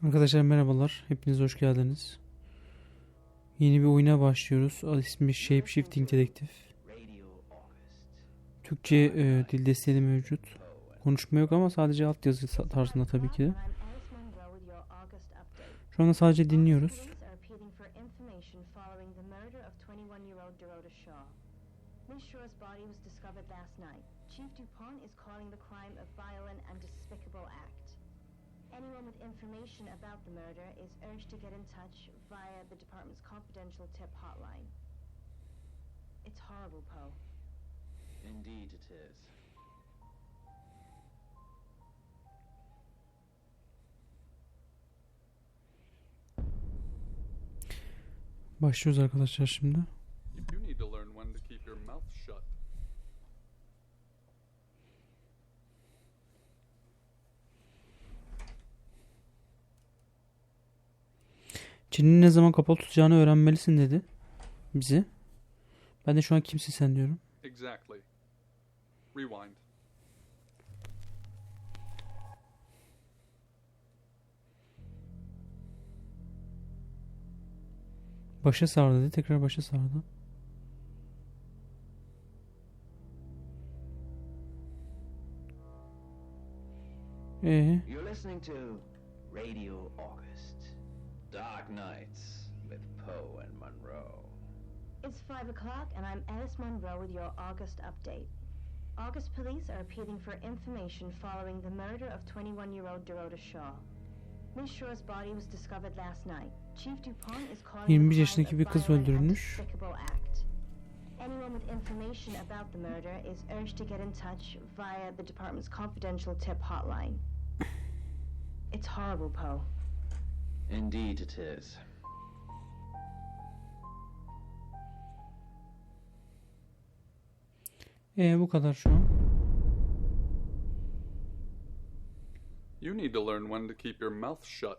Arkadaşlar merhabalar. Hepiniz hoş geldiniz. Yeni bir oyuna başlıyoruz. İsmi Shapeshifting Dedective. Türkçe dil desteği de mevcut. Konuşma yok ama sadece altyazı tarzında tabii ki de. Şu anda sadece dinliyoruz. Anyone with information about the murder is urged to get in touch via the department's confidential tip hotline. It's horrible, Poe. Indeed it is. Başlıyoruz arkadaşlar şimdi. You do need to learn when to keep your mouth shut. Çeneni ne zaman kapalı tutacağını öğrenmelisin dedi bize. Ben de şu an kimsin sen diyorum. Exactly. Rewind. Başa sardı dedi. Tekrar başa sardı. You're listening to Radio August. Dark Nights with Poe and Monroe. It's 5 o'clock and I'm Alice Monroe with your August update. August police are appealing for information following the murder of 21-year-old Dorota Shaw. Miss Shaw's body was discovered last night. Chief Dupont is calling 21 yaşındaki bir kız öldürülmüş. Anyone with information about the murder is urged to get in touch via the department's confidential tip hotline. It's horrible, Poe. Indeed it is. Bu kadar şu an. You need to learn when to keep your mouth shut.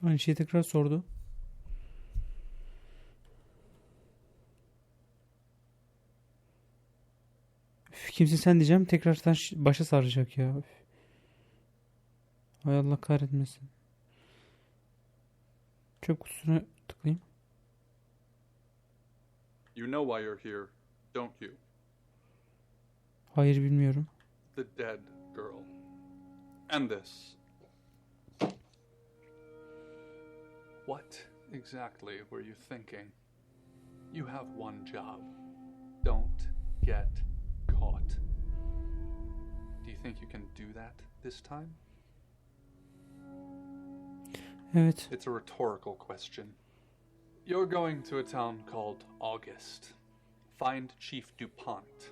Aynı şeyi tekrar sordu. Kimsin sen diyeceğim. Tekrardan başa saracak ya. Hay Allah kahretmesin. Çöp kutusuna tıklayayım. You know why you're here, don't you? Hayır bilmiyorum. The dead girl. And this. What exactly were you thinking? You have one job. Don't get caught. Do you think you can do that this time? Evet. It's a rhetorical question. You're going to a town called August. Find Chief Dupont.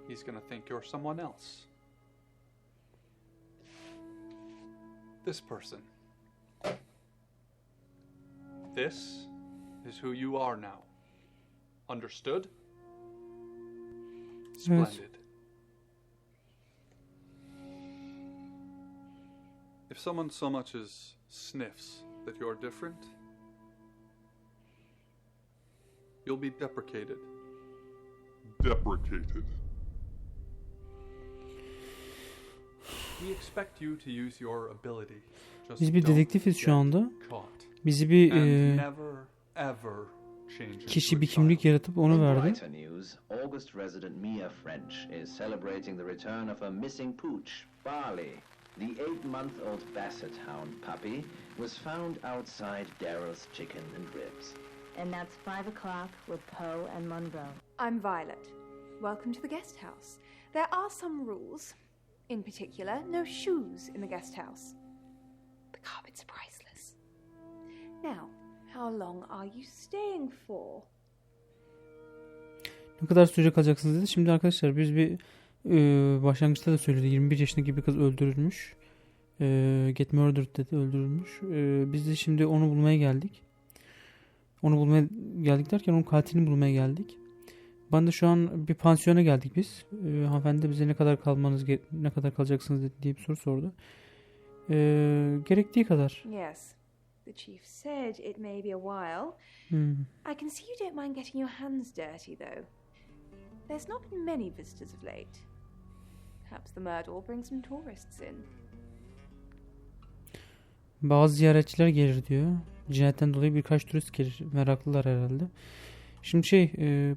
He's gonna think you're someone else. This person. This is who you are now. Understood? Splendid. If someone so much as sniffs that you're different, you'll be deprecated. Deprecated. We expect you to use your ability. Just Biz bir dedektifiz şu anda. Bizi bir kişi bir kimlik yaratıp onu verdi. August resident Mia French is celebrating the return of a missing pooch, Barley. The 8-month-old Basset Hound puppy was found outside Daryl's Chicken and Ribs. And that's 5 o'clock with Poe and Monroe. I'm Violet. Welcome to the guest house. There are some rules. In particular, no shoes in the guest house. The carpets are priceless. Now, how long are you staying for? Ne kadar süre kalacaksınız dedi. Şimdi arkadaşlar biz bir başlangıçta da söyledi. 21 yaşındaki bir kız öldürülmüş. Get murdered dedi. Öldürülmüş. Biz de şimdi onu bulmaya geldik. Onu bulmaya geldik derken onun katilini bulmaya geldik. Ben de şu an bir pansiyona geldik biz. Hanımefendi bize ne kadar kalacaksınız diye bir soru sordu. Gerektiği kadar. Yes. The chief said it may be a while. I can see you don't mind getting your hands dirty though. There's not been many visitors of late. Perhaps the murder will bring some tourists in. Bazı ziyaretçiler gelir diyor. Cinayetten dolayı birkaç turist gelir. Meraklılar herhalde. Şimdi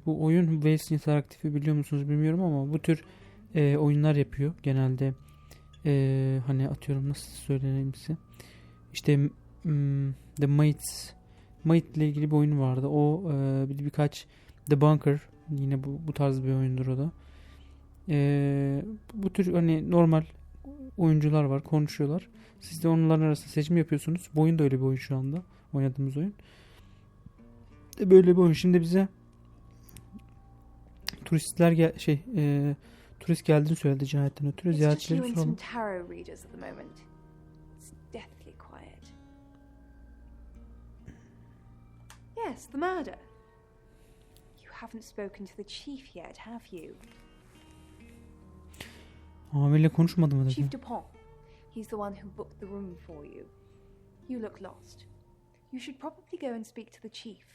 bu oyun Wales Interactive'i biliyor musunuz bilmiyorum ama bu tür oyunlar yapıyor. Genelde hani atıyorum nasıl söyleyeyim size. İşte The Mates ile ilgili bir oyun vardı. O birkaç The Bunker yine bu tarz bir oyundur o da. Bu tür hani normal oyuncular var, konuşuyorlar. Siz de onların arasında seçim yapıyorsunuz. Bu oyun da öyle bir oyun şu anda. Oynadığımız oyun. Böyle bir oyun. Şimdi bize turistler turist geldiğini söyledi cinayetten ötürü. It's just you Ziyaretçileri and some soralım. tarot readers at the moment. It's deathly quiet. Yes, the murder. You haven't spoken to the chief yet, have you? Amirle konuşmadı mı dedi. Chief Dupont. He's the one who booked the room for you. You look lost. You should probably go and speak to the chief.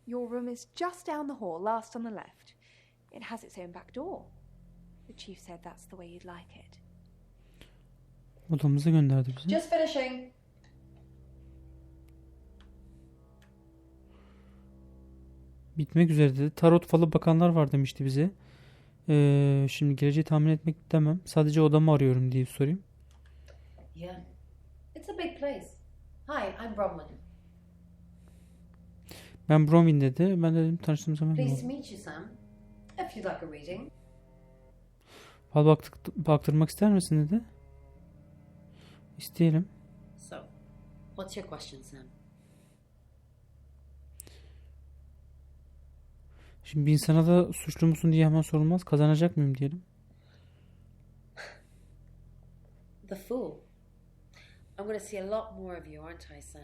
Your room is just down the hall, last on the left. It has its own back door. The chief said that's the way you'd like it. Odamıza gönderdi bizi. Just finishing. Bitmek üzere dedi. Tarot falı bakanlar var demişti bize. Şimdi geleceği tahmin etmek demem. Sadece odamı arıyorum diye sorayım. Yeah. It's a big place. Hi, I'm Bronwyn. Ben Bromwyn dedi. Ben de dedim tanıştığım zaman. Pleased to meet you, Sam. If you'd like a reading. Fal baktırmak ister misin dedi. İsteyelim. So, what's your question, Sam? Şimdi bir insana da suçlu musun diye hemen sorulmaz. Kazanacak mıyım diyelim. The Fool. I'm going to see a lot more of you, aren't I, Sam?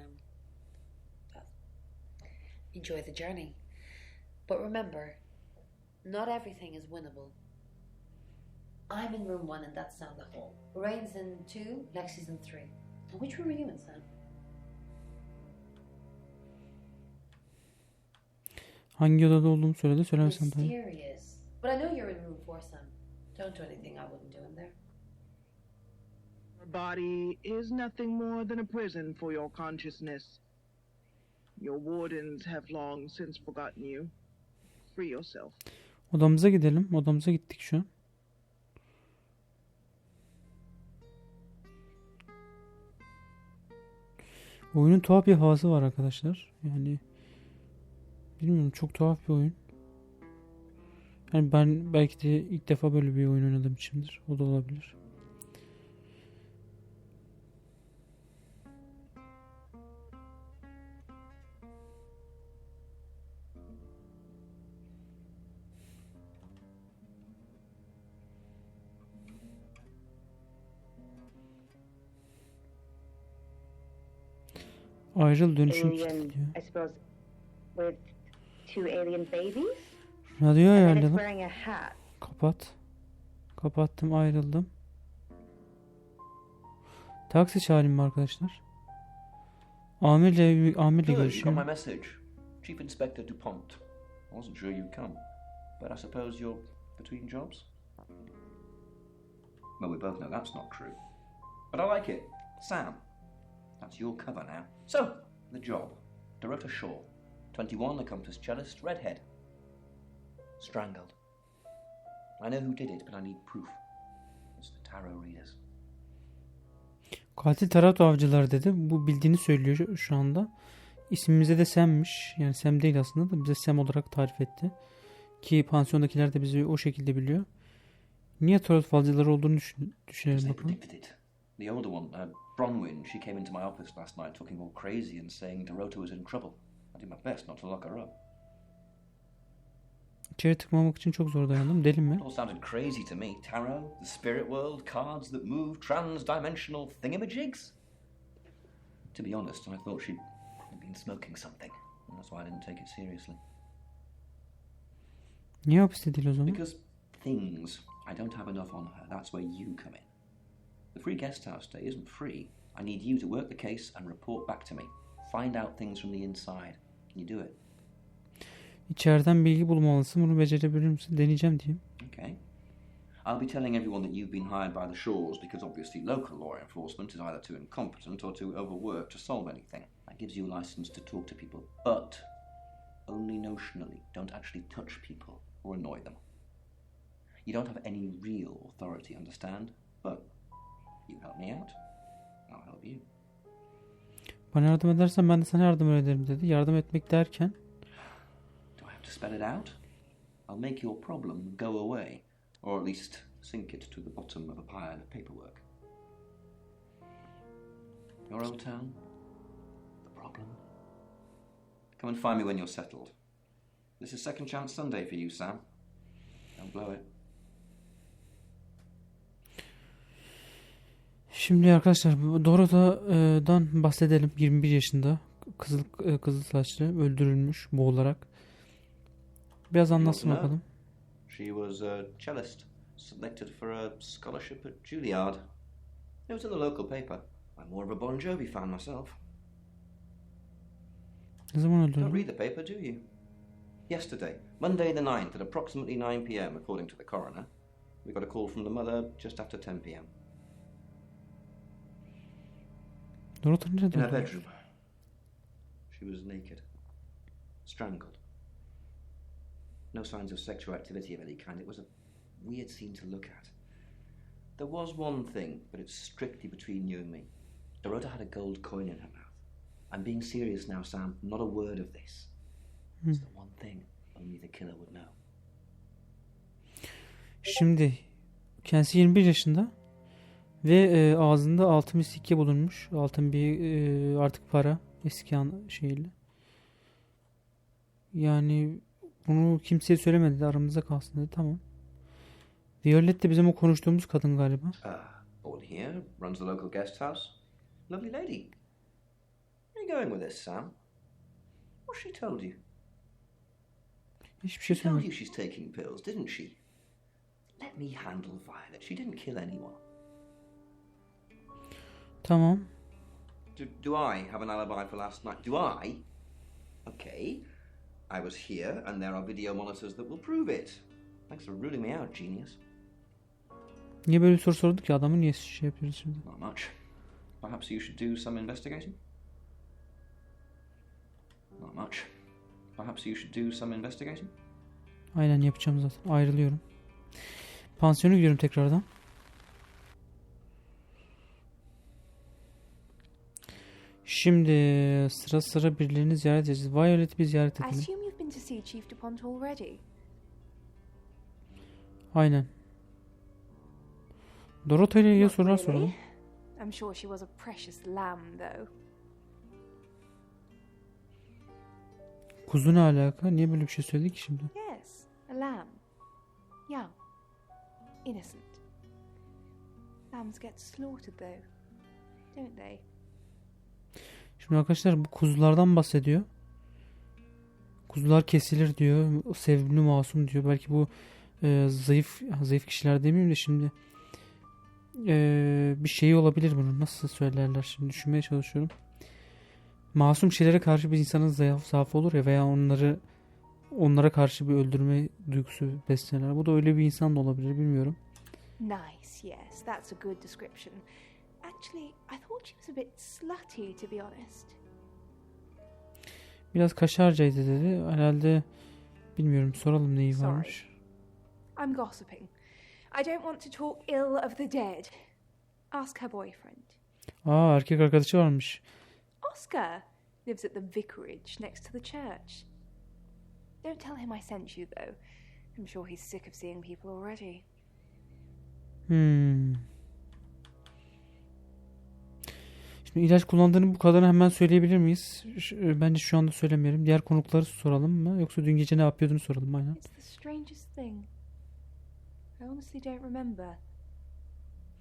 Enjoy the journey. But remember, not everything is winnable. I'm in room 1 and that's down the hall. Lorraine's in 2, Lexi's in 3. And which room are you in, Sam? Hangi odada olduğumu söyledi. Söylemesem tabii. Mysterious. But I know you're in room 4, Sam. Don't do anything I wouldn't do in there. Your body is nothing more than a prison for your consciousness. Your wardens have long since forgotten you. Free yourself. Odamıza gidelim. Odamıza gittik şu an. Oyunun tuhaf bir havası var arkadaşlar. Yani bilmiyorum, çok tuhaf bir oyun. Yani ben belki de ilk defa böyle bir oyun oynadığım içindir. O da olabilir. Ayrıl dönüşüm Alien, kilitliyor. I suppose, with 2 alien babies? Radyoyu And then it's ayarladım. wearing a hat. Kapat. Kapattım, ayrıldım. Taksi çağırayım mı arkadaşlar? Amirle Good, you got my görüşüyorum. message. Chief Inspector DuPont. I wasn't sure you'd come, but I suppose you're between jobs? Well, we both know that's not true. But I like it. Sam. That's your cover now. So, the job. Dorota Shaw. 21, accomplished cellist, redhead. Strangled. I know who did it, but I need proof. It's the tarot readers. Katil tarot avcıları dedi. Bu bildiğini söylüyor şu anda. İsmimize de Sam'miş. Yani Sam değil aslında da bize Sam olarak tarif etti. Ki pansiyondakiler de bizi o şekilde biliyor. Niye tarot falcıları olduğunu düşünelim They bakalım. predicted it. The older one, Bronwyn, she came into my office last night talking all crazy and saying Dorota was in trouble. I did my best not to lock her up. İçeri tıkmamak için çok zor dayandım. Deli mi? It all sounded crazy to me. Tarot, the spirit world, cards that move, trans-dimensional thingamajigs. To be honest, I thought she'd been smoking something, and that's why I didn't take it seriously. Niye hapiste değil o zaman? Because things, I don't have enough on her. That's where you come in. The free guest house stay isn't free. I need you to work the case and report back to me. Find out things from the inside. Can you do it? İçeriden bilgi bulmalısın. Bunu becerebilir misin? Deneyeceğim diyeyim. Okay. I'll be telling everyone that you've been hired by the Shaws because obviously local law enforcement is either too incompetent or too overworked to solve anything. That gives you a license to talk to people, but only notionally. Don't actually touch people or annoy them. You don't have any real authority, understand? But you help me out, I'll help you. Bana yardım edersen ben de sana yardım ederim dedi. Yardım etmek derken? Do I have to spell it out? I'll make your problem go away, or at least sink it to the bottom of a pile of paperwork. Your old town? The problem? Come and find me when you're settled. This is second chance Sunday for you, Sam. Don't blow it. Şimdi arkadaşlar Dorota'dan bahsedelim. 21 yaşında kızıl saçlı öldürülmüş boğularak. Biraz anlatsın bakalım. She was a cellist, selected for a scholarship at Juilliard. It was in the local paper. I'm more of a Bon Jovi fan myself. Ne zaman Don't öldürüldü? read the paper, do you? Yesterday, Monday the 9th at approximately 9 p.m. according to the coroner. We got a call from the mother just after 10 p.m. Dorota nerede In her öldürülmüş? bedroom. She was naked. Strangled. No signs of sexual activity of any kind. It was a weird scene to look at. There was one thing, but it's strictly between you and me. Dorota had a gold coin in her mouth. I'm being serious now, Sam. Not a word of this. It's the one thing only the killer would know. Şimdi kendisi 21 yaşında ve ağzında altın bir sikke bulunmuş. Altın bir artık para eski şeyle. Yani bunu kimseye söylemedi de aramızda kalsın dedi. Tamam. Violet de bizim o konuştuğumuz kadın galiba. Born here, runs the local guest house. Lovely lady. Where are you going with this, Sam? What she told you? Hiçbir şey She told söylemedi. you she's taking pills, didn't she? Let me handle Violet. She didn't kill anyone. Tamam. Do I have an alibi for last night? Do I? Okay. I was here, and there are video monitors that will prove it. Thanks for ruling me out, genius. Niye böyle bir soru sorduk ki adamı niye şey yapıyoruz şimdi? Not much. Perhaps you should do some investigating? Not much. Perhaps you should do some investigating? Aynen yapacağım zaten. Ayrılıyorum. Pansiyona gidiyorum tekrardan. Şimdi sıra birilerini ziyaret edeceğiz. Violet'i bir ziyaret I edelim. assume you've been to see Chief DuPont already. Aynen. Dorota ile ilgili Not sorular really. soralım. I'm sure she was a precious lamb, though. Kuzu ne alaka? Niye böyle bir şey söyledik ki şimdi? Yes, a lamb. Young. Innocent. Lambs get slaughtered, though, don't they? Şimdi arkadaşlar bu kuzulardan bahsediyor. Kuzular kesilir diyor. Sevimli masum diyor. Belki bu zayıf kişiler demeyeyim de şimdi bir şey olabilir bunun. Nasıl söylerler şimdi düşünmeye çalışıyorum. Masum şeylere karşı bir insanın zaafı olur ya veya onlara karşı bir öldürme duygusu beslenir. Bu da öyle bir insan da olabilir bilmiyorum. Nice, yes, that's a good description. Actually, I thought she was a bit slutty, to be honest. Biraz kaşarcaydı dedi. Herhalde bilmiyorum soralım neyi varmış. I'm gossiping. I don't want to talk ill of the dead. Ask her boyfriend. Erkek arkadaşı varmış. Oscar lives at the vicarage next to the church. Don't tell him I sent you, though. I'm sure he's sick of seeing people already. Şimdi ilaç kullandığını bu kadarını hemen söyleyebilir miyiz? Bence şu anda söylemeyelim. Diğer konukları soralım mı? Yoksa dün gece ne yapıyordunu soralım aynen. It's the strangest thing. I honestly don't remember.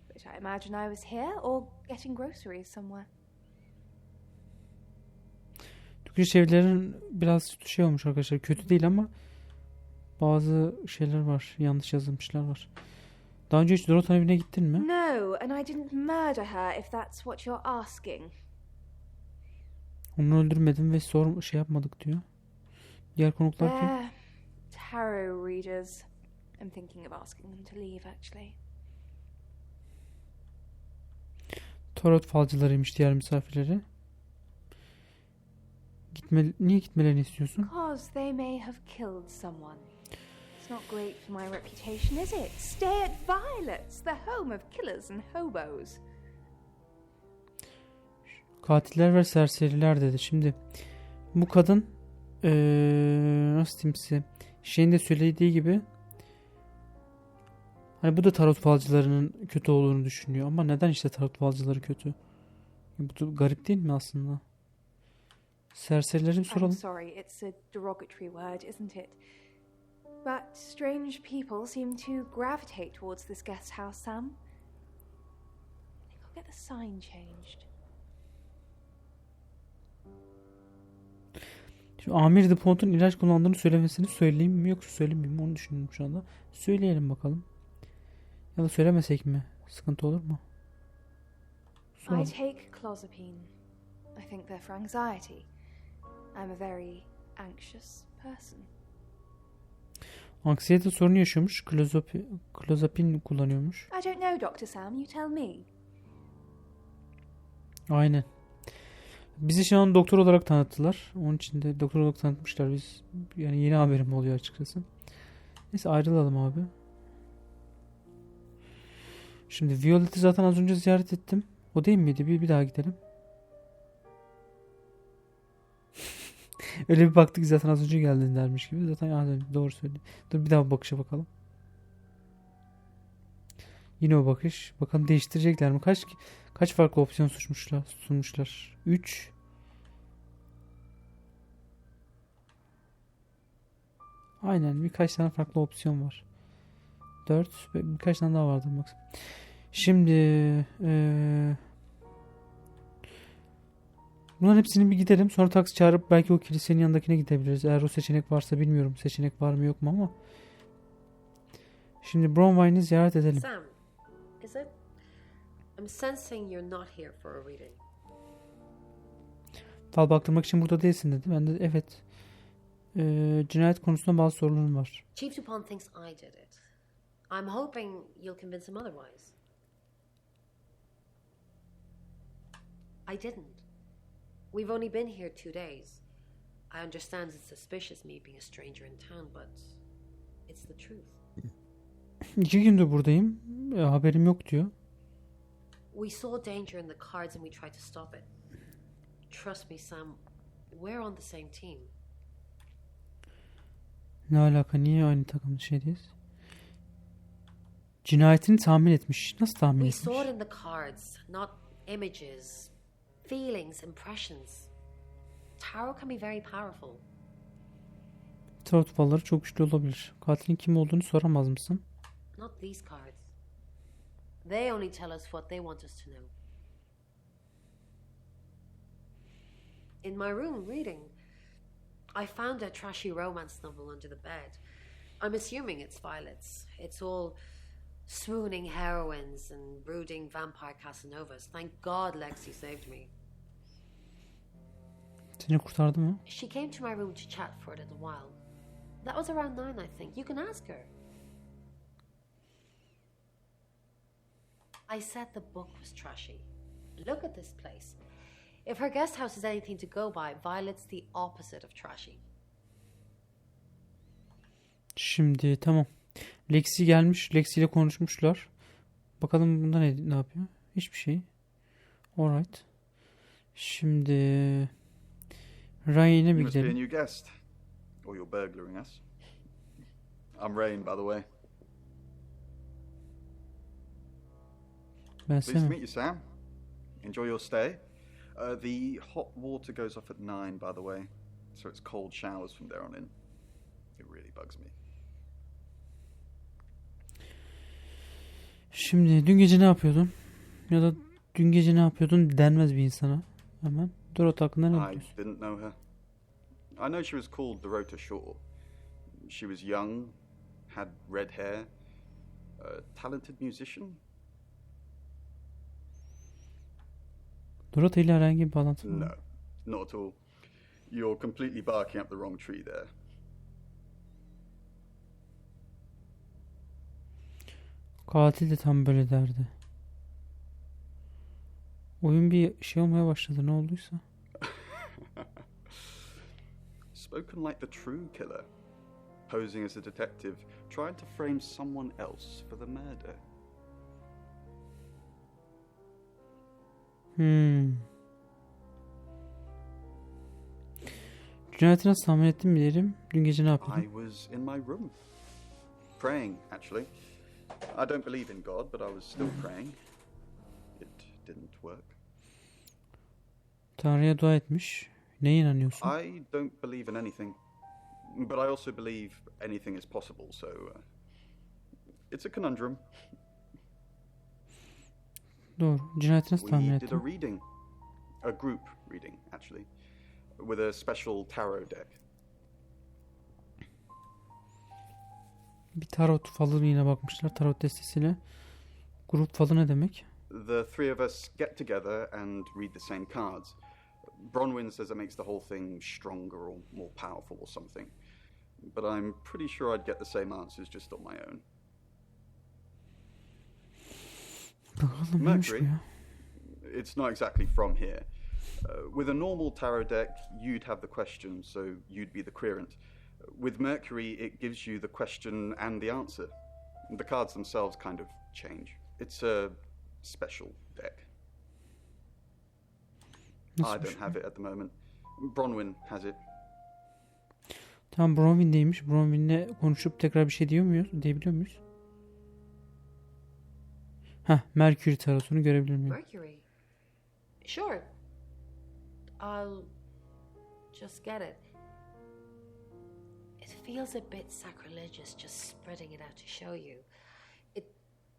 But I imagine I was here or getting groceries somewhere. Türkçe çevirilerin biraz şey olmuş arkadaşlar. Kötü değil ama bazı şeyler var. Yanlış yazılmışlar var. Daha önce hiç Dorota'nın evine gittin mi? No, and I didn't murder her if that's what you're asking. Onu öldürmedim ve şey yapmadık diyor. Diğer konuklar diyor. They're tarot readers. I'm thinking of asking them to leave, actually. Tarot falcılarıymış diğer misafirleri. Niye gitmelerini istiyorsun? Because they may have killed someone. It's not great for my reputation, is it? Stay at Violet's, the home of killers and hobos. Katiller ve serseriler dedi. Şimdi bu kadın nasıl diyeyim size, şeyin de söylediği gibi hani bu da tarot falcılarının kötü olduğunu düşünüyor. Ama neden işte tarot falcıları kötü? Bu da garip değil mi aslında? Serserileri bir soralım. I'm sorry, it's a derogatory word, isn't it? But strange people seem to gravitate towards this guest house, Sam. I think I'll get the sign changed. Şimdi Amir de Pont'un ilaç kullandığını söylemesini söyleyeyim mi yoksa söylemeyeyim mi onu düşünüyorum şu anda. Söyleyelim bakalım. Ya da söylemesek mi? Sıkıntı olur mu? Soralım. I take clozapine. I think they're for anxiety. I'm a very anxious person. Anksiyete sorunu yaşıyormuş. Klozapin kullanıyormuş. I don't know, Dr. Sam. You tell me. Aynen. Bizi şu an doktor olarak tanıttılar. Onun için de doktor olarak tanıtmışlar. Biz yani yeni haberim oluyor açıkçası. Neyse ayrılalım abi. Şimdi Violet'i zaten az önce ziyaret ettim. O değil miydi? Bir daha gidelim. Öyle bir baktık zaten az önce geldin dermiş gibi. Zaten doğru söyledi. Dur bir daha bakışa bakalım. Yine o bakış. Bakalım değiştirecekler mi? Kaç farklı opsiyon sunmuşlar? 3. Aynen birkaç tane farklı opsiyon var. 4. Birkaç tane daha vardır bak. Şimdi bunların hepsini bir gidelim. Sonra taksi çağırıp belki o kilisenin yanındakine gidebiliriz. Eğer o seçenek varsa bilmiyorum. Seçenek var mı yok mu ama. Şimdi Bronwine'i ziyaret edelim. Sam, is it? I'm sensing you're not here for a reading. Fal baktırmak için burada değilsin dedi. Ben de evet. Cinayet konusunda bazı sorularım var. Chief Dupont thinks I did it. I'm hoping you'll convince him otherwise. I didn't. We've only been here 2 days. I understand it's suspicious me being a stranger in town, but it's the truth. 2 gündür buradayım. Haberim yok diyor. We saw danger in the cards and we tried to stop it. Trust me, Sam, we're on the same team. Ne alaka? Niye aynı takım şeydeyiz? Cinayetini tahmin etmiş. Nasıl tahmin We etmiş? saw it in the cards, not images, feelings, impressions. Tarot can be very powerful. Tarot falları çok güçlü olabilir. Katilin kim olduğunu soramaz mısın? Not these cards. They only tell us what they want us to know. In my room reading, I found a trashy romance novel under the bed. I'm assuming it's Violet's. It's all swooning heroines and brooding vampire Casanovas. Thank God Lexi saved me. Seni kurtardı mı? She came to my room to chat for a little while. That was around 9, I think. You can ask her. I said the book was trashy. Look at this place. If her guest house is anything to go by, Violet's the opposite of trashy. Şimdi tamam. Lexi gelmiş. Lexi ile konuşmuşlar. Bakalım bunda ne yapıyor? Hiçbir şey. Alright. Şimdi Ryan'e bir You must be a gidelim. new guest. Or you're burglaring us. I'm Rain, by the way. Ben Pleased to sevmem. meet you, Sam. Enjoy your stay. The hot water goes off at 9, by the way. So it's cold showers from there on in. It really bugs me. Şimdi dün gece ne yapıyordun? Ya da dün gece ne yapıyordun denmez bir insana. Hemen. Dorothy hakkında ne I biliyorsun? didn't know her. I know she was called Dorota Shaw. She was young, had red hair, a talented musician. Dorothy ile herhangi bir bağlantı var No, mı? not at all. You're completely barking up the wrong tree there. Katil de tam böyle derdi. Oyun bir şey olmaya başladı, ne olduysa. Spoken like the true killer. Posing as a detective, trying to frame someone else for the murder. Cinayeti nasıl tahmin ettim bilirim. Dün gece ne I yapıyordun? was in my room. Praying, actually. I don't believe in God, but I was still praying. It didn't work. Tanrı'ya dua etmiş. Neye inanıyorsun? I don't believe in anything, but I also believe anything is possible, so it's a conundrum. Doğru. Cinayeti nasıl tahmin We did a ettin? reading, a group reading, actually, with a special tarot deck. Bir tarot falı yine bakmışlar. Tarot destesiyle. Grup falı ne demek? The three of us get together and read the same cards. Bronwyn says it makes the whole thing stronger or more powerful or something. But I'm pretty sure I'd get the same answers just on my own. Bakalım neymiş bu Mercury, ya? it's not exactly from here. With a normal tarot deck, you'd have the question, so you'd be the querent. With Mercury, it gives you the question and the answer. The cards themselves kind of change. It's a special deck. I Nasıl bir don't şey? have it at the moment. Bronwyn has it. Tamam, Bronwyn'deymiş. Bronwyn'le konuşup tekrar bir şey diyebiliyor muyuz? Mercury tarotunu görebilir miyim? Mercury. Sure. I'll just get it. It feels a bit sacrilegious just spreading it out to show you. It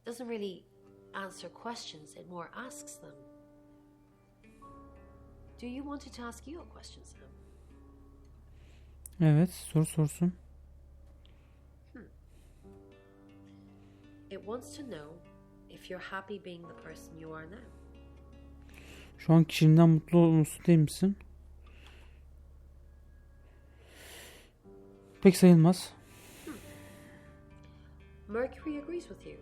doesn't really answer questions, it more asks them. Do you want it to ask you a question, Sam? Evet, soru sorsun. It wants to know if you're happy being the person you are now. Şu an kişiliğinden mutlu musun değil misin? Pek sayılmaz. Mercury agrees with you.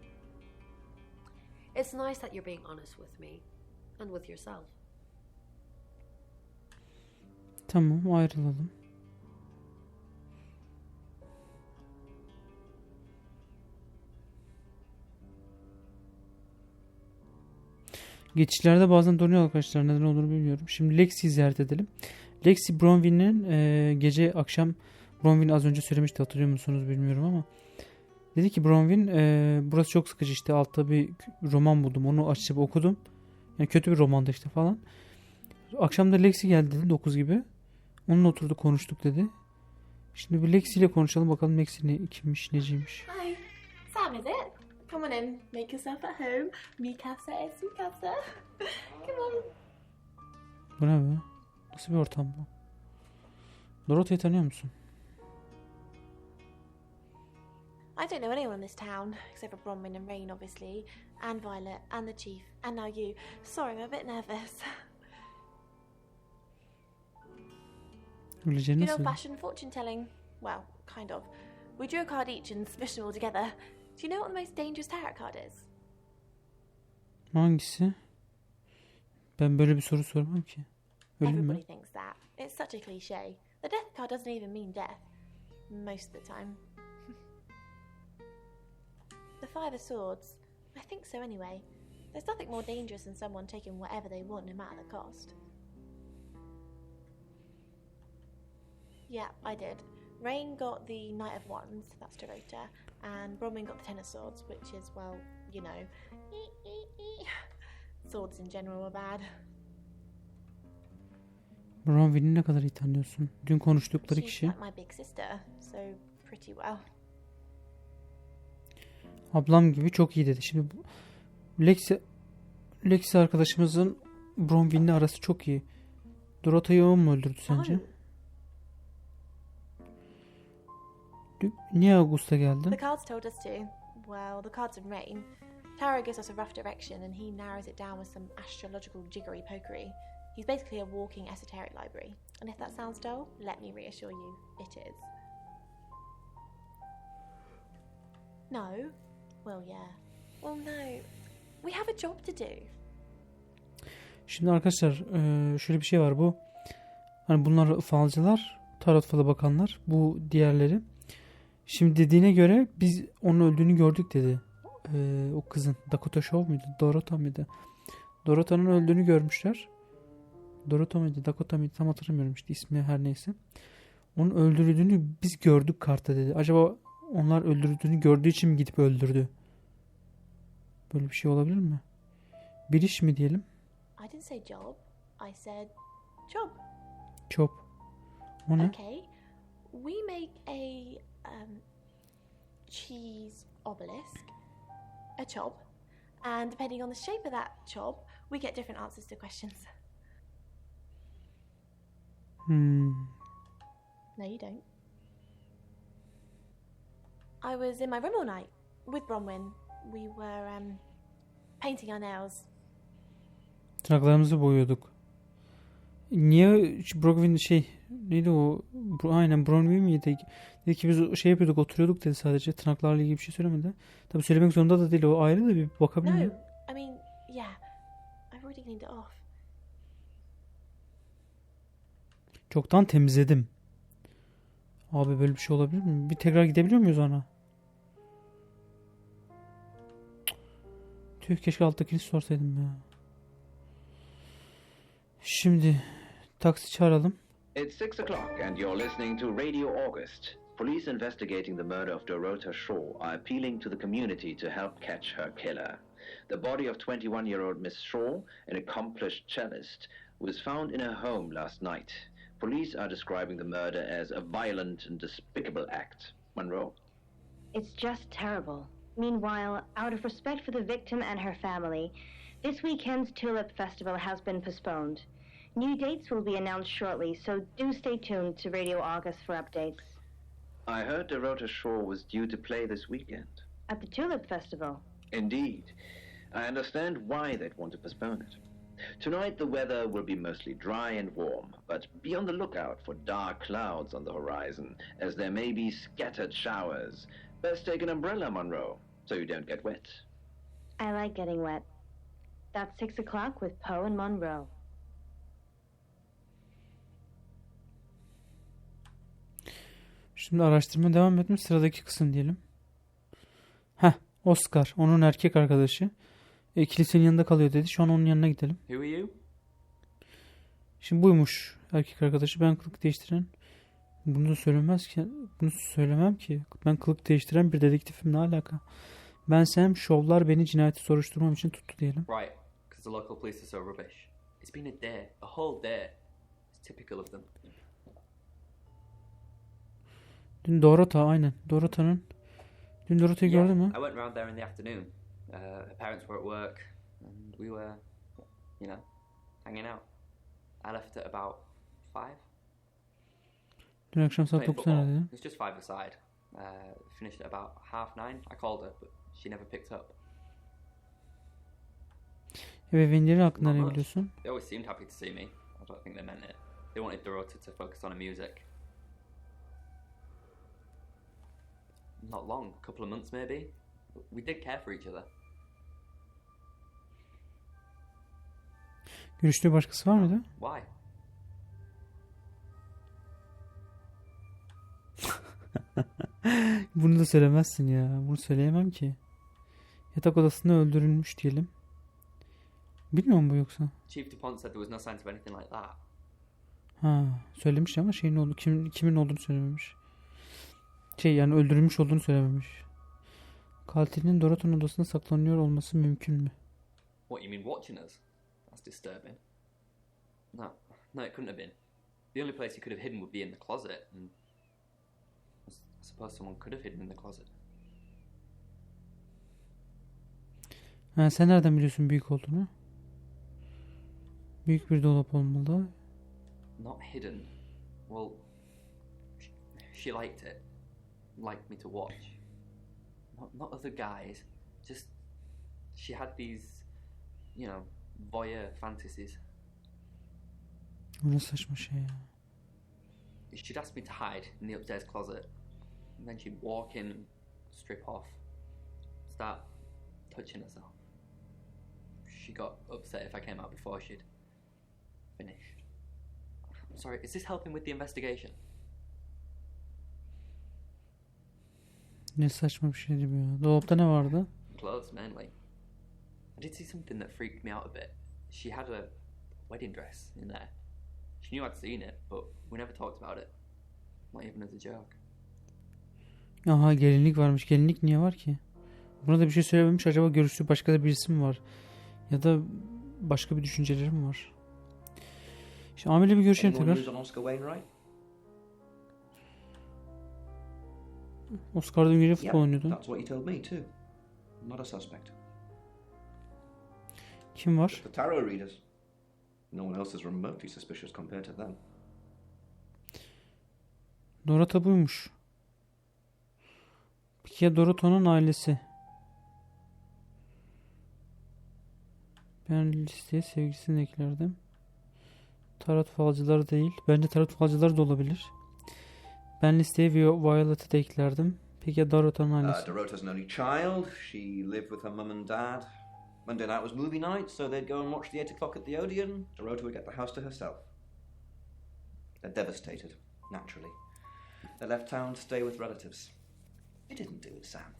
It's nice that you're being honest with me and with yourself. Tamam, ayrılalım. Geçişlerde bazen donuyor arkadaşlar. Neden olduğunu bilmiyorum. Şimdi Lexi'yi ziyaret edelim. Lexi Bronwyn'in gece akşam Bronwyn az önce söylemişti, hatırlıyor musunuz bilmiyorum ama dedi ki Bronwyn burası çok sıkıcı, işte altta bir roman buldum, onu açıp okudum. Yani kötü bir romandı işte falan. Akşam da Lexi geldi dedi 9 gibi. Onunla oturduk konuştuk dedi. Şimdi bir Lexi ile konuşalım bakalım Lexi kimmiş, neciymiş. Hi, Sam, is it? Come on in, make yourself at home. Mi casa es mi casa. Come on. Bu ne be? Nasıl bir ortam bu? Dorothy'yi tanıyor musun? I don't know anyone in this town, except for Bronwyn and Rain, obviously, and Violet, and the Chief, and now you. Sorry, I'm a bit nervous. Öleceğini Good nasıl? old-fashioned fortune telling. Well, kind of. We drew a card each and smushed them all together. Do you know what the most dangerous tarot card is? Hangisi? Ben böyle bir soru sormam ki. Öyle Everybody mi? thinks that. It's such a cliche. The death card doesn't even mean death. Most of the time. The Five of Swords. I think so anyway. There's nothing more dangerous than someone taking whatever they want no matter the cost. Yeah, I did. Rain got the Knight of Wands, that's Dorota, and Bronwyn got the Ten of Swords, which is, well, you know, swords in general are bad. Bronwyn'i ne kadar iyi tanıyorsun? Dün konuştukları She's kişi. like my big sister, so pretty well. Ablam gibi çok iyi dedi. Şimdi Lexi arkadaşımızın Bronwyn'le arası çok iyi. Dorotha'yı o mu öldürdü sence? Niye Augusta geldin? The cards told us to. Well, the cards in Rain. Tarot gives us a rough direction and he narrows it down with some astrological jiggery pokery. He's basically a walking esoteric library. And if that sounds dull, let me reassure you, it is. No? Well, yeah. Well, no. We have a job to do. Şimdi arkadaşlar şöyle bir şey var, bu hani bunlar falcılar, tarot falı bakanlar, bu diğerleri. Şimdi dediğine göre biz onun öldüğünü gördük dedi. O kızın Dakota Shaw muydu? Dorota mıydı? Dorota'nın öldüğünü görmüşler. Dorota mıydı? Dakota mıydı? Tam hatırlamıyorum işte ismi, her neyse. Onun öldürüldüğünü biz gördük kartta dedi. Acaba onlar öldürdüğünü gördüğü için mi gidip öldürdü? Böyle bir şey olabilir mi? Bir iş mi diyelim? I didn't say job. I said job. Job. O ne? Okay. We make a cheese obelisk, a chob, and depending on the shape of that chob, we get different answers to questions. No, you don't. I was in my room all night with Bronwyn. We were painting our nails. Tırnaklarımızı boyuyorduk. Niye Brooklyn neydi o? Aynen Bronwyn miydi? Dedi ki biz şey yapıyorduk, oturuyorduk dedi sadece. Tırnaklarla ilgili bir şey söylemedi. Tabii söylemek zorunda da değil, o ayrı da bir bakabilir miyim? No, I mean, yeah. I've already cleaned it off. Çoktan temizledim. Abi böyle bir şey olabilir mi? Bir tekrar gidebiliyor muyuz ona? Tüh, keşke alttakini sorsaydım ya. Şimdi taksi çağıralım. It's 6 o'clock and you're listening to Radio August. Police investigating the murder of Dorota Shaw are appealing to the community to help catch her killer. The body of 21-year-old Miss Shaw, an accomplished cellist, was found in her home last night. Police are describing the murder as a violent and despicable act. Monroe. It's just terrible. Meanwhile, out of respect for the victim and her family, this weekend's Tulip Festival has been postponed. New dates will be announced shortly, so do stay tuned to Radio August for updates. I heard Dorota Shaw was due to play this weekend. At the Tulip Festival? Indeed. I understand why they'd want to postpone it. Tonight the weather will be mostly dry and warm, but be on the lookout for dark clouds on the horizon, as there may be scattered showers. Best take an umbrella, Monroe, so you don't get wet. I like getting wet. That's 6 o'clock with Poe and Monroe. Şimdi araştırma devam etmiş. Sıradaki kısım diyelim. Oscar. Onun erkek arkadaşı. Kilisenin yanında kalıyor dedi. Şu an onun yanına gidelim. Who are you? Şimdi buymuş erkek arkadaşı. Ben kılık değiştiren. Bunu söylemem ki. Ben kılık değiştiren bir dedektifim, ne alaka? Ben Sam, şovlar beni cinayeti soruşturmam için tuttu diyelim. Right, because the local police are so rubbish. It's been a day, a whole day. It's typical of them. Dün Dorota, aynen. Dün Dorota'yı gördün mü? I went round there in the afternoon. Her parents were at work, and we were, hanging out. I left at about 5. Dün akşam saat 9'da neredeydin? It was just 5 aside. Finished at about 8:30. I called her, but she never picked up. Ebeveynleri hakkında ne biliyorsun? They always seemed happy to see me. I don't think they meant it. They wanted Dorota to focus on her music. Not long, a couple of months maybe. We did care for each other. Görüştüğü başkası var mıydı? Why? Bunu da söylemezsin ya. Bunu söyleyemem ki. Yatak odasında öldürülmüş diyelim. Bilmiyor mu bu yoksa? Chief DuPont said there was no signs of anything like that. Söylemiş ama kimin olduğunu söylememiş. Yani öldürülmüş olduğunu söylememiş. Katilin Dorota'nın odasında saklanıyor olması mümkün mü? What, you mean watching us? That's disturbing. No, it couldn't have been. The only place he could have hidden would be in the closet, and I suppose someone could have hidden in the closet. Sen nereden biliyorsun büyük olduğunu? Büyük bir dolap olmalı. Not hidden. Well, she liked it. Liked me to watch. Not other guys. Just she had these, voyeur fantasies. O ne saçma şey ya. She'd ask me to hide in the upstairs closet, and then she'd walk in, strip off, start touching herself. She got upset if I came out before she'd finished. Sorry, is this helping with the investigation? Ne saçma bir şeydi bu ya. Dolapta ne vardı? Clothes, mainly. I did see something that freaked me out a bit. She had a wedding dress in there. She knew I'd seen it, but we never talked about it. Not even as a joke. Aha, gelinlik varmış. Gelinlik niye var ki? Buna da bir şey söylememiş. Acaba görüştüğü başka da birisi mi var? Ya da başka bir düşünceleri mi var? İşte amirle bir görüşelim tekrar. Oscar dün gece futbol oynuyordu. That's what you told me too. Not a suspect. Kim var? Just the tarot readers. No one else is remotely suspicious compared to them. Dorota buymuş. Peki ya Dorota'nın ailesi? Ben listeye sevgilisini eklerdim. Tarot falcıları değil. Bence tarot falcıları da olabilir. Ben listeye Violet'ı da eklerdim. Peki ya Dorota'nın ailesi? Dorota's an only child. She lived with her mum and dad. Monday night was movie night, so they'd go and watch the 8 o'clock at the Odeon. Dorota would get the house to herself. They're devastated, naturally. They left town to stay with relatives. They didn't do it, Sam.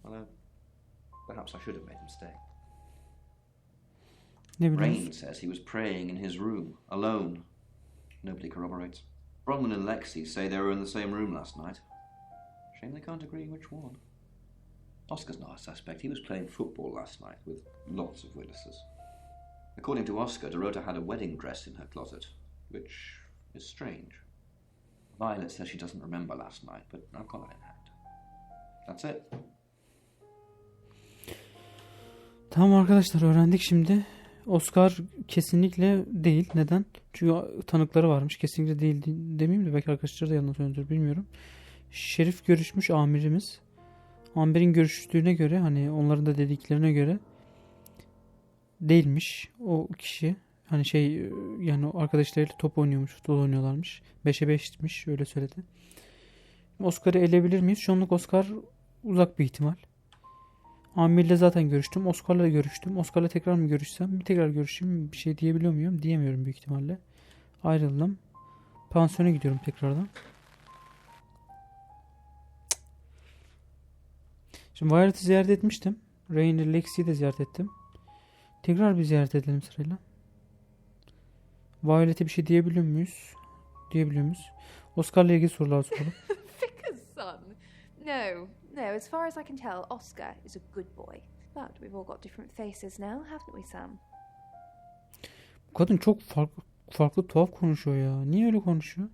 Although, perhaps I should have made them stay. Ne Rain biliyorsun? says he was praying in his room, alone. Nobody corroborates. Bronwyn and Lexi say they were in the same room last night. Shame they can't agree which one. Oscar's not a suspect. He was playing football last night with lots of witnesses. According to Oscar, Dorota had a wedding dress in her closet, which is strange. Violet says she doesn't remember last night, but I've got that in hand. That's it. Tamam arkadaşlar, öğrendik şimdi. Oscar kesinlikle değil. Neden? Çünkü tanıkları varmış. Kesinlikle değil demeyeyim de belki arkadaşlar da yanlış söylüyordur, bilmiyorum. Şerif görüşmüş, amirimiz. Amber'in görüştüğüne göre, hani onların da dediklerine göre değilmiş o kişi. Hani yani o arkadaşlarıyla top oynuyormuş, futbol oynuyorlarmış. 5'e 5'miş, öyle söyledi. Oscar'ı elebilir miyiz? Şu anlık Oscar uzak bir ihtimal. Amir'le zaten görüştüm. Oscar'la da görüştüm. Oscar'la tekrar mı görüşsem? Bir tekrar görüşeyim. Bir şey diyebiliyor muyum? Diyemiyorum büyük ihtimalle. Ayrıldım. Pansiyona gidiyorum tekrardan. Şimdi Violet'i ziyaret etmiştim. Rain'i, Lexi'yi de ziyaret ettim. Tekrar bir ziyaret edelim sırayla. Violet'e bir şey diyebiliyor muyuz? Diyebiliyor muyuz? Oscar'la ilgili sorular soralım. Vicar's son. No. As far as I can tell, Oscar is a good boy. But we've all got different faces now, haven't we, Sam? Bu kadın çok farklı tuhaf konuşuyor ya. Niye öyle konuşuyor?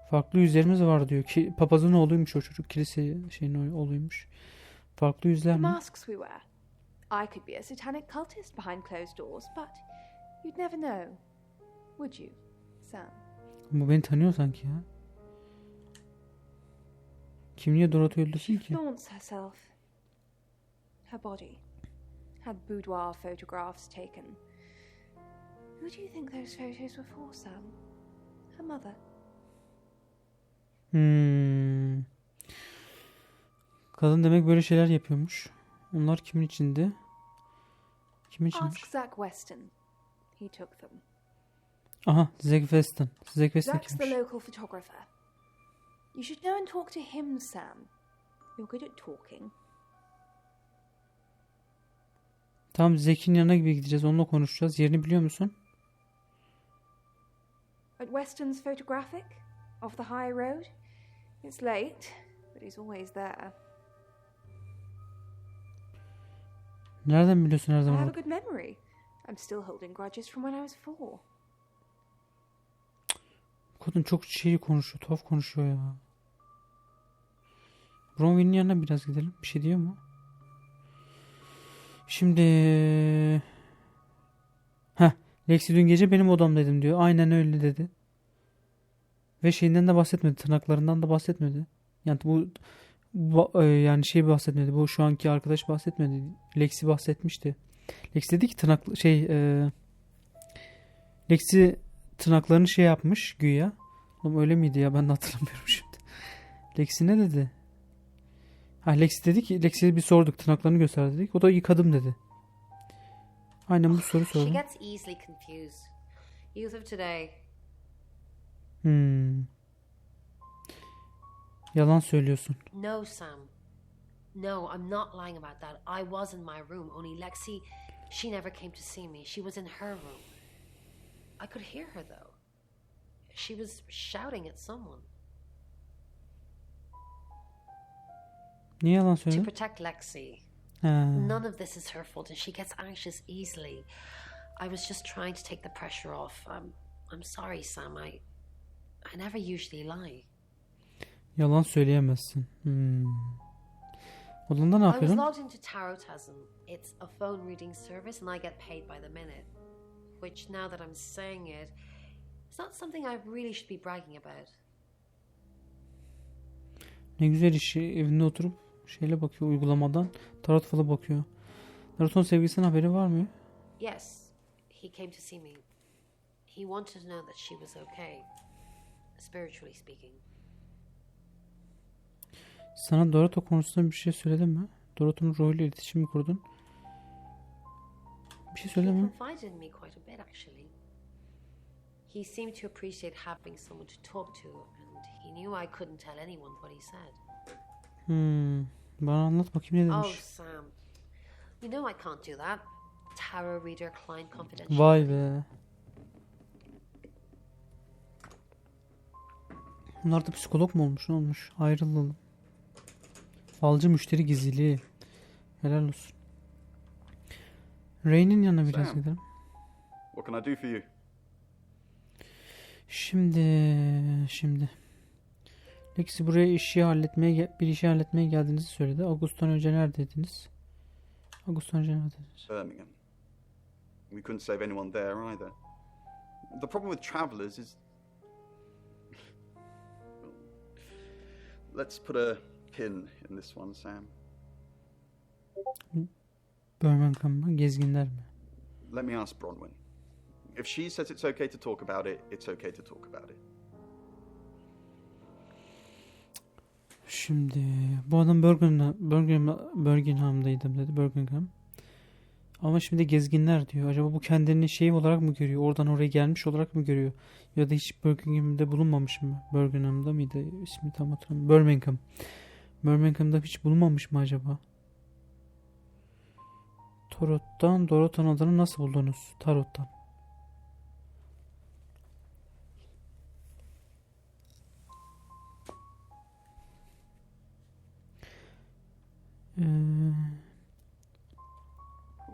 Farklı yüzlerimiz var diyor. Ki papazın oğluymuş o çocuk. Kilise şeyin oğluymuş. Farklı yüzler The mi? masks we wear. I could be a satanic cultist behind closed doors, but you'd never know. Would you, Sam? Bu beni tanıyor sanki ya. Kim niye Dorot'u öldürsün She ki? flaunts herself. Her body. Had boudoir photographs taken. Who do you think those photos were for, Sam? Her mother. Kadın demek böyle şeyler yapıyormuş. Onlar kimin içindi? Kimin içinmiş? Ask Zach Weston. He took them. Aha, Zach Weston. Zach Weston Zach's the kimmiş? local photographer. You should go and talk to him, Sam. You're good at talking. Tamam, Zach'in yanına gibi gideceğiz. Onunla konuşacağız. Yerini biliyor musun? At Weston's Photographic, off the high road. It's late, but he's always there. Nereden biliyorsun her I have a zaman? good memory. I'm still holding grudges from when I was 4. Kadın çok konuşuyor. Tuhaf konuşuyor ya. Bronwyn'in yanına biraz gidelim. Bir şey diyor mu? Şimdi... Lexi dün gece benim odamdaydım diyor. Aynen öyle dedi. Ve şeyinden de bahsetmedi. Tırnaklarından da bahsetmedi. Yani bahsetmedi. Bu şu anki arkadaş bahsetmedi. Lexi bahsetmişti. Lexi dedi ki Lexi tırnaklarını yapmış güya. Oğlum öyle miydi ya? Ben de hatırlamıyorum şimdi. Lexi ne dedi? Ha, Lexi dedi ki, Lexi'ye bir sorduk, tırnaklarını göster dedik. O da yıkadım dedi. Aynen bu soru She sordum. gets easily confused. Youth of today. Yalan söylüyorsun. No, Sam. No, I'm not lying about that. I was in my room, only Lexi, she never came to see me. She was in her room. I could hear her, though. She was shouting at someone. Niye yalan To söyledin? protect Lexi. Ha. None of this is her fault, and she gets anxious easily. I was just trying to take the pressure off. I'm sorry, Sam. I never usually lie. Yalan söyleyemezsin. Odanda ne I was yapıyordun? logged into Tarotasm. It's a phone reading service, and I get paid by the minute. Which, now that I'm saying it, it's not something I really should be bragging about. Ne güzel işi, evinde oturup şeyle bakıyor, uygulamadan tarot falı bakıyor. Tarot'un sevgilisinin haberi var mı? Yes, he came to see me. He wanted to know that she was okay, spiritually speaking. Sana Dorotho konusunda bir şey söyledim mi? Dorotho'nun ruhuyla iletişim mi kurdun? Bir şey He söyledin mi? confided in me quite a bit, actually. He seemed to appreciate having someone to talk to, and he knew I couldn't tell anyone what he said. Bana anlat bakayım ne Oh, demiş. Sam. You know I can't do that. Tarot reader, client confidential. Vay be. Bunlar da psikolog mu olmuş? Ne olmuş? Ayrılalım. Falcı müşteri gizliliği. Helal olsun. Ray'nin yanına biraz Sam. gidelim. What can I do for you? Şimdi. Lexi buraya bir işi halletmeye geldiğinizi söyledi. Ağustos'tan önce neredeydiniz? Ağustos'tan önce neredeydiniz? Birmingham. We couldn't save anyone there either. The problem with travelers is... Let's put a pin in this one, Sam. Birmingham mı? Gezginler mi? Let me ask Bronwyn. If she says it's okay to talk about it, it's okay to talk about it. Şimdi bu adam Birmingham'daydım dedi. Birmingham. Ama şimdi gezginler diyor. Acaba bu kendini şey olarak mı görüyor? Oradan oraya gelmiş olarak mı görüyor? Ya da hiç Birmingham'da bulunmamış mı? Birmingham'da mıydı? İsmi tam hatırlamıyorum. Birmingham. Birmingham'da hiç bulunmamış mı acaba? Dorotho'nun adını nasıl buldunuz? Tarot'tan.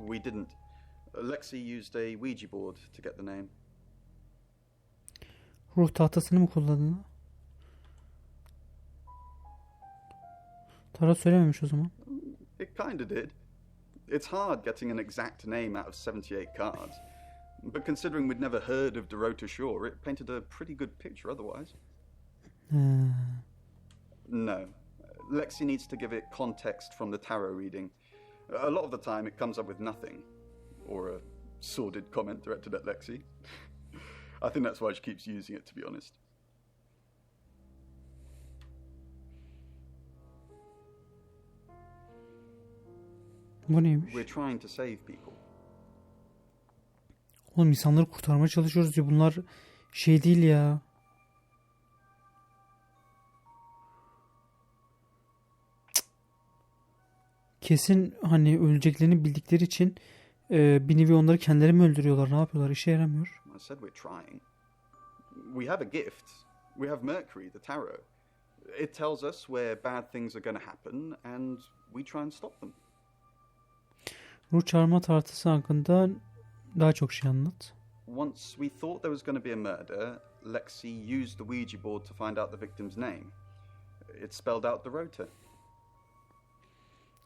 We didn't. Lexi used a Ouija board to get the name. Ruh tahtasını mı kullandın? Tarot söylememiş o zaman. It kinda did. It's hard getting an exact name out of 78 cards. But considering we'd never heard of Dorota Shaw, it painted a pretty good picture otherwise. No. Lexi needs to give it context from the tarot reading. A lot of the time it comes up with nothing. Or a sordid comment directed at Lexi. I think that's why she keeps using it, to be honest. Bu neymiş? We're trying to save people. Oğlum insanları kurtarmaya çalışıyoruz diyor. Bunlar şey değil ya. Kesin hani öleceklerini bildikleri için bir nevi onları kendileri mi öldürüyorlar? Ne yapıyorlar? İşe yaramıyor. I said we're trying. We have a gift. We have Mercury, the tarot. It tells us where bad things are going to happen and we try and stop them. Ruh çağırma tartısı hakkında daha çok şey anlat. Once we thought there was going to be a murder, Lexi used the Ouija board to find out the victim's name. It spelled out the rota.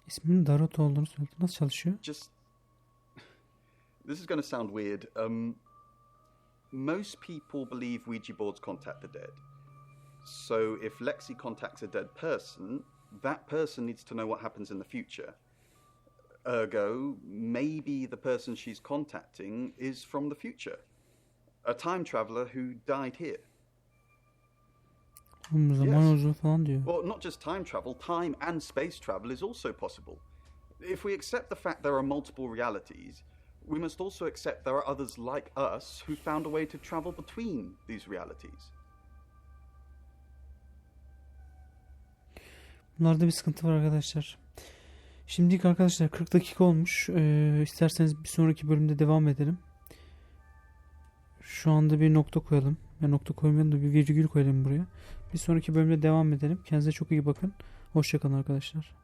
İsminin Dorotho olduğunu söyledi. Nasıl çalışıyor? Just... This is going to sound weird. Most people believe Ouija boards contact the dead. So if Lexi contacts a dead person, that person needs to know what happens in the future. Ergo, maybe the person she's contacting is from the future. A time traveler who died here. Zaman yolculuğu falan diyor. Well, not just time travel, time and space travel is also possible. If we accept the fact there are multiple realities, we must also accept there are others like us who found a way to travel between these realities. Bunlarda bir sıkıntı var arkadaşlar. Şimdilik arkadaşlar 40 dakika olmuş. İsterseniz bir sonraki bölümde devam edelim. Şu anda bir nokta koyalım. Ya nokta koymayalım da bir virgül koyalım buraya. Bir sonraki bölümde devam edelim. Kendinize çok iyi bakın. Hoşça kalın arkadaşlar.